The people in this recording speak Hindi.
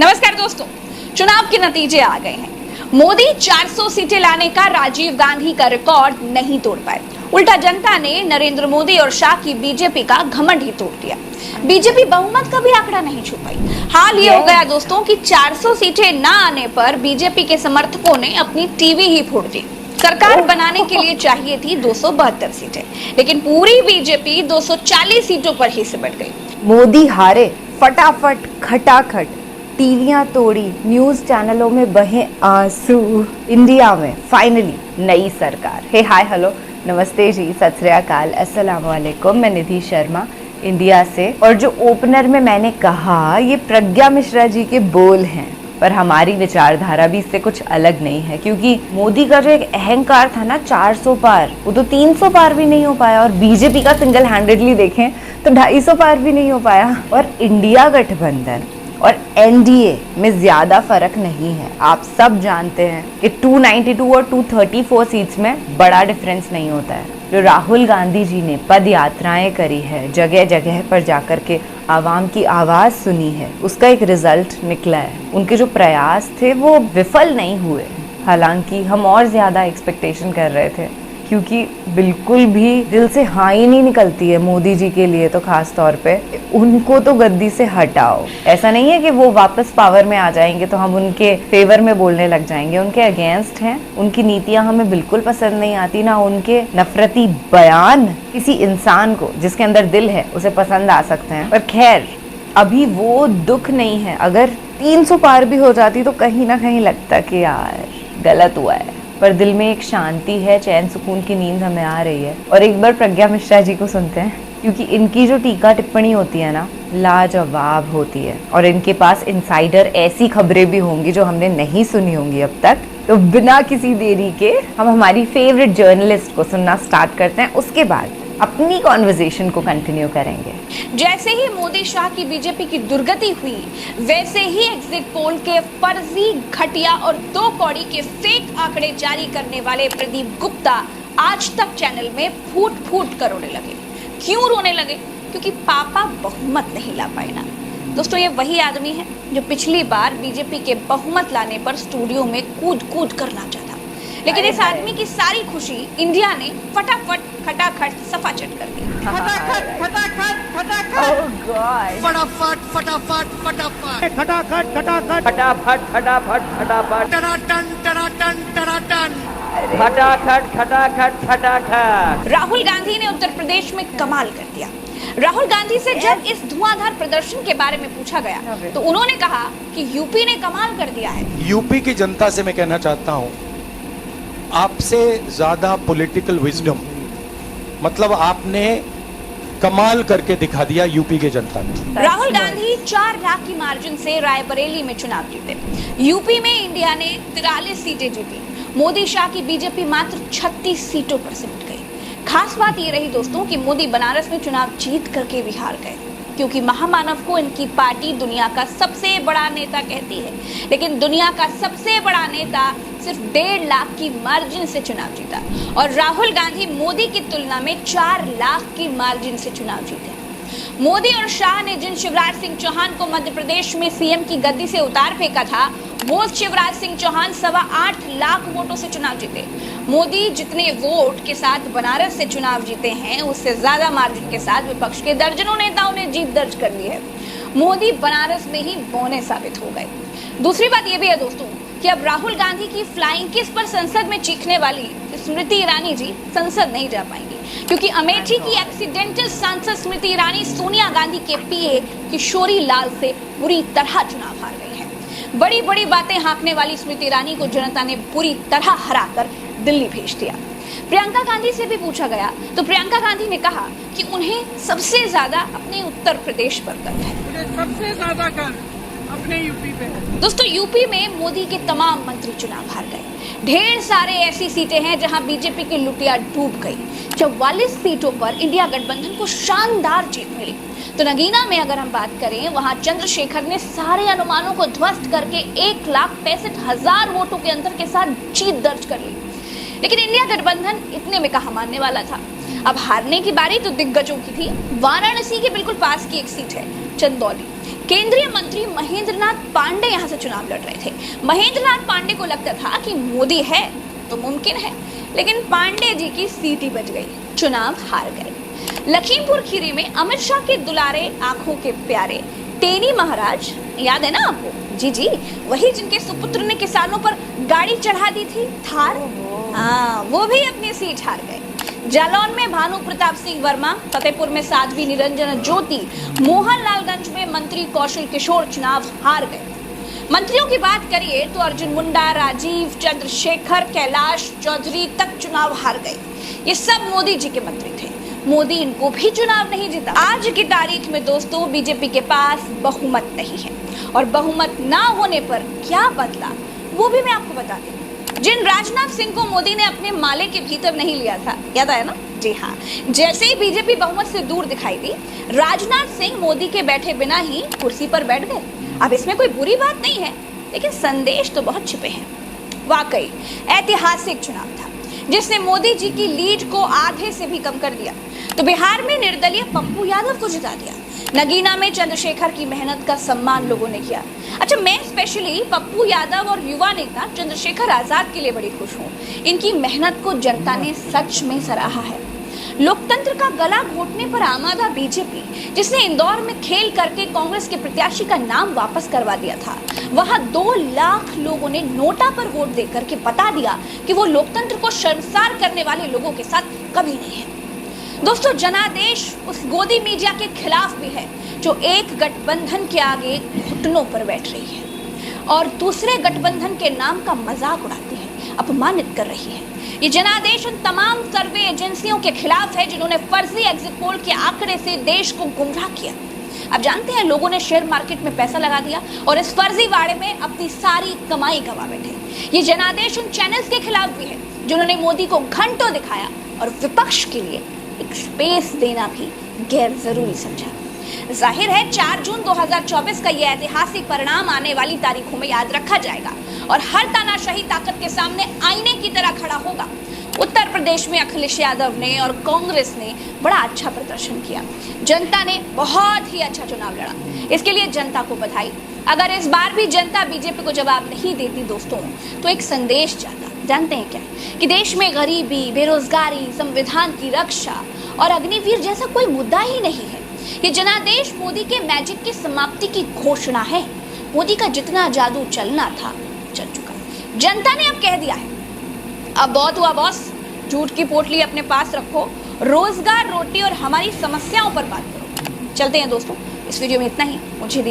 नमस्कार दोस्तों, चुनाव के नतीजे आ गए हैं। मोदी 400 सीटें लाने का राजीव गांधी का रिकॉर्ड नहीं तोड़ पाए। उल्टा जनता ने नरेंद्र मोदी और शाह की बीजेपी का घमंड ही तोड़ दिया। बीजेपी बहुमत का भी आंकड़ा नहीं छू पाई। हाल ये हो गया दोस्तों कि 400 सीटें ना आने पर बीजेपी के समर्थकों ने अपनी टीवी ही फोड़ दी। सरकार बनाने के लिए चाहिए थी 272 सीटें, लेकिन पूरी बीजेपी 240 सीटों पर ही सिमट गई। मोदी हारे, फटाफट खटाखट टीवियां तोड़ी, न्यूज चैनलों में बहे आंसू। इंडिया में फाइनली नई सरकार। हे हाय हेलो नमस्ते जी, सत श्री अकाल, अस्सलाम वालेकुम। मैं निधि शर्मा इंडिया से। और जो ओपनर में मैंने कहा ये प्रज्ञा मिश्रा जी के बोल हैं, पर हमारी विचारधारा भी इससे कुछ अलग नहीं है, क्योंकि मोदी का जो एक अहंकार था ना 400 पार, वो तो 300 पार भी नहीं हो पाया। और बीजेपी का सिंगल हैंडेडली देखें तो 250 पार भी नहीं हो पाया। और इंडिया गठबंधन और एनडीए में ज्यादा फर्क नहीं है। आप सब जानते हैं कि 292 और 234 सीट्स में बड़ा डिफरेंस नहीं होता है। जो राहुल गांधी जी ने पद यात्राएं करी है, जगह जगह पर जाकर के आवाम की आवाज सुनी है, उसका एक रिजल्ट निकला है। उनके जो प्रयास थे वो विफल नहीं हुए। हालांकि हम और ज्यादा एक्सपेक्टेशन कर रहे थे, क्योंकि बिल्कुल भी दिल से हाँ ही नहीं निकलती है मोदी जी के लिए। तो खास तौर पे उनको तो गद्दी से हटाओ। ऐसा नहीं है कि वो वापस पावर में आ जाएंगे तो हम उनके फेवर में बोलने लग जाएंगे। उनके अगेंस्ट हैं, उनकी नीतियां हमें बिल्कुल पसंद नहीं आती, ना उनके नफरती बयान किसी इंसान को जिसके अंदर दिल है उसे पसंद आ सकते हैं। पर खैर, अभी वो दुख नहीं है। अगर 300 पार भी हो जाती तो कहीं ना कहीं लगता कि यार गलत हुआ है, पर दिल में एक शांति है, चैन सुकून की नींद हमें आ रही है। और एक बार प्रज्ञा मिश्रा जी को सुनते हैं, क्योंकि इनकी जो टीका टिप्पणी होती है ना, लाजवाब होती है। और इनके पास इनसाइडर ऐसी खबरें भी होंगी जो हमने नहीं सुनी होंगी अब तक। तो बिना किसी देरी के हम हमारी फेवरेट जर्नलिस्ट को सुनना स्टार्ट करते हैं, उसके बाद अपनी कॉन्वर्सेशन को कंटिन्यू करेंगे। जैसे ही मोदी शाह की बीजेपी की दुर्गति हुई, वैसे ही एग्जिट पोल के फर्जी, घटिया और दो कौड़ी के फेक आंकड़े जारी करने वाले प्रदीप गुप्ता आज तक चैनल में फूट फूट कर रोने लगे। क्यों रोने लगे? क्योंकि पापा बहुमत नहीं ला पाए ना। दोस्तों, ये वही आदमी है जो पिछली बार बीजेपी के बहुमत लाने पर स्टूडियो में कूद कूद कर नाचा था, लेकिन इस आदमी की सारी खुशी इंडिया ने फटाफट खटाखट सफाचट कर दी। फटाखट फटाखट फटाखट फटाफट फटाफट फटाफट खटाखट खटाखट फटाफट फटाफट फटाफट टनाटन टनाटन टनाटन फटाखट खटाखट फटाखट। राहुल गांधी ने उत्तर प्रदेश में कमाल कर दिया। राहुल गांधी से जब इस धुआंधार प्रदर्शन के बारे में पूछा गया तो उन्होंने कहा कि यूपी ने कमाल कर दिया है। यूपी की जनता से मैं कहना चाहता हूं, आपसे ज्यादा पॉलिटिकल विजडम, मतलब आपने कमाल करके दिखा दिया यूपी के जनता ने। राहुल गांधी 4 लाख की मार्जिन से रायबरेली में चुनाव जीते। यूपी में इंडिया ने 43 सीटें जीती। मोदी शाह की बीजेपी मात्र 36 सीटों पर सिमट गई। खास बात ये रही दोस्तों कि मोदी बनारस में चुनाव जीत करके भी हार गए, क्योंकि महामानव को इनकी पार्टी दुनिया का सबसे बड़ा नेता कहती है, लेकिन दुनिया का सबसे बड़ा नेता सिर्फ 1.5 लाख की मार्जिन से चुनाव जीता। और राहुल गांधी मोदी की तुलना में 4 लाख की मार्जिन से चुनाव जीते। मोदी और शाह ने जिन शिवराज सिंह चौहान को मध्य प्रदेश में सीएम की गद्दी से उतार फेंका था, वो शिवराज सिंह चौहान 8.25 लाख वोटों से चुनाव जीते। मोदी जितने वोट के साथ बनारस से चुनाव जीते हैं, उससे ज्यादा मार्जिन के साथ विपक्ष के दर्जनों नेताओं ने जीत दर्ज कर ली है। मोदी बनारस में ही बौने साबित हो गए। दूसरी बात यह भी है दोस्तों कि अब राहुल गांधी की फ्लाइंग किस पर संसद में चीखने वाली स्मृति ईरानी जी संसद नहीं जा पाएंगी, क्योंकि अमेठी की एक्सीडेंटल सांसद स्मृति ईरानी सोनिया गांधी के पीए किशोरी लाल से बुरी तरह चुनाव हार गई हैं। बड़ी बड़ी बातें हाँकने वाली स्मृति ईरानी को जनता ने बुरी तरह हराकर दिल्ली भेज दिया। प्रियंका गांधी से भी पूछा गया तो प्रियंका गांधी ने कहा कि उन्हें सबसे ज्यादा अपने उत्तर प्रदेश पर गर्व है। सबसे ज्यादा गर्व अपने यूपी पे। दोस्तों, यूपी में मोदी के तमाम मंत्री चुनाव हार गए। ढेर सारे ऐसी सीटें हैं जहां बीजेपी की लुटिया डूब गई। 44 सीटों पर इंडिया गठबंधन को शानदार जीत मिली। तो नगीना में अगर हम बात करें, वहां चंद्रशेखर ने सारे अनुमानों को ध्वस्त करके 1,65,000 वोटों के अंतर के साथ जीत दर्ज कर ली। लेकिन इंडिया गठबंधन इतने में कहां मानने वाला था। अब हारने की बारी तो दिग्गजों की थी। वाराणसी के बिल्कुल पास की एक सीट है, चंदौली। केंद्रीय मंत्री महेंद्र नाथ पांडे यहां से चुनाव लड़ रहे थे। महेंद्र नाथ पांडे को लगता था कि मोदी है तो मुमकिन है, लेकिन पांडे जी की सीट ही बच गई, चुनाव हार गए। लखीमपुर खीरी में अमित शाह के दुलारे आंखों के प्यारे टेनी महाराज, याद है ना आपको? जी जी, वही जिनके सुपुत्र ने किसानों पर गाड़ी चढ़ा दी थी, थार। हाँ, वो भी अपनी सीट हार गए। जालौन में भानु प्रताप सिंह वर्मा, फतेहपुर में साध्वी निरंजन ज्योति, मोहनलालगंज में मंत्री कौशल किशोर चुनाव हार गए। मंत्रियों की बात करिए तो अर्जुन मुंडा, राजीव, चंद्रशेखर, कैलाश चौधरी तक चुनाव हार गए। ये सब मोदी जी के मंत्री थे, मोदी इनको भी चुनाव नहीं जीता। आज की तारीख में दोस्तों बीजेपी के पास बहुमत नहीं है, और बहुमत ना होने पर क्या बदला वो भी मैं आपको बता दूं। जिन राजनाथ सिंह को मोदी ने अपने माले के भीतर नहीं लिया था, याद आया ना? जी हाँ, जैसे ही बीजेपी बहुमत से दूर दिखाई दी, राजनाथ सिंह मोदी के बैठे बिना ही कुर्सी पर बैठ गए। अब इसमें कोई बुरी बात नहीं है, लेकिन संदेश तो बहुत छिपे हैं। वाकई ऐतिहासिक चुनाव था, जिसने मोदी जी की लीड को आधे से भी कम कर दिया। तो बिहार में निर्दलीय पप्पू यादव को जिता दिया। नगीना में चंद्रशेखर की मेहनत का सम्मान लोगों ने किया। अच्छा, मैं स्पेशली पप्पू यादव और युवा नेता चंद्रशेखर आजाद के लिए बड़ी खुश हूँ। इनकी मेहनत को जनता ने सच में सराहा है। लोकतंत्र का गला घोटने पर आमादा बीजेपी, जिसने इंदौर में खेल करके कांग्रेस के प्रत्याशी का नाम वापस करवा दिया था, वहां 2 लाख लोगों ने नोटा पर वोट देकर के बता दिया कि वो लोकतंत्र को शर्मसार करने वाले लोगों के साथ कभी नहीं है। दोस्तों, जनादेश उस गोदी मीडिया के खिलाफ भी है जो एक गठबंधन के आगे घुटनों पर बैठ रही है और दूसरे गठबंधन के नाम का मजाक उड़ाती है, अपमानित कर रही है। ये जनादेश उन तमाम सर्वे एजेंसियों के खिलाफ है जिन्होंने फर्जी एग्जिट पोल के आंकड़े से देश को गुमराह किया। अब जानते हैं, लोगों ने शेयर मार्केट में पैसा लगा दिया और इस फर्जी वाड़े में अपनी सारी कमाई गंवा बैठे। ये जनादेश उन चैनल्स के खिलाफ भी है जिन्होंने मोदी को घंटों दिखाया और विपक्ष के लिए एक स्पेस देना भी गैर जरूरी समझा। जाहिर है 4 जून 2024 का यह ऐतिहासिक परिणाम आने वाली तारीखों में याद रखा जाएगा और हर तानाशाही ताकत के सामने आईने की तरह खड़ा होगा। उत्तर प्रदेश में अखिलेश यादव ने और कांग्रेस ने बड़ा अच्छा प्रदर्शन किया। जनता ने बहुत ही अच्छा चुनाव लड़ा, इसके लिए जनता को बधाई। अगर इस बार भी जनता बीजेपी को जवाब नहीं देती दोस्तों, तो एक संदेश जाता, जानते हैं क्या? कि देश में गरीबी, बेरोजगारी, संविधान की रक्षा और अग्निवीर जैसा कोई मुद्दा ही नहीं है। ये जनादेश मोदी के मैजिक की समाप्ति की घोषणा है। मोदी का जितना जादू चलना था चल चुका। जनता ने अब कह दिया है, अब बहुत हुआ बॉस, झूठ की पोटली अपने पास रखो, रोजगार, रोटी और हमारी समस्याओं पर बात करो। चलते हैं दोस्तों, इस वीडियो में इतना ही। मुझे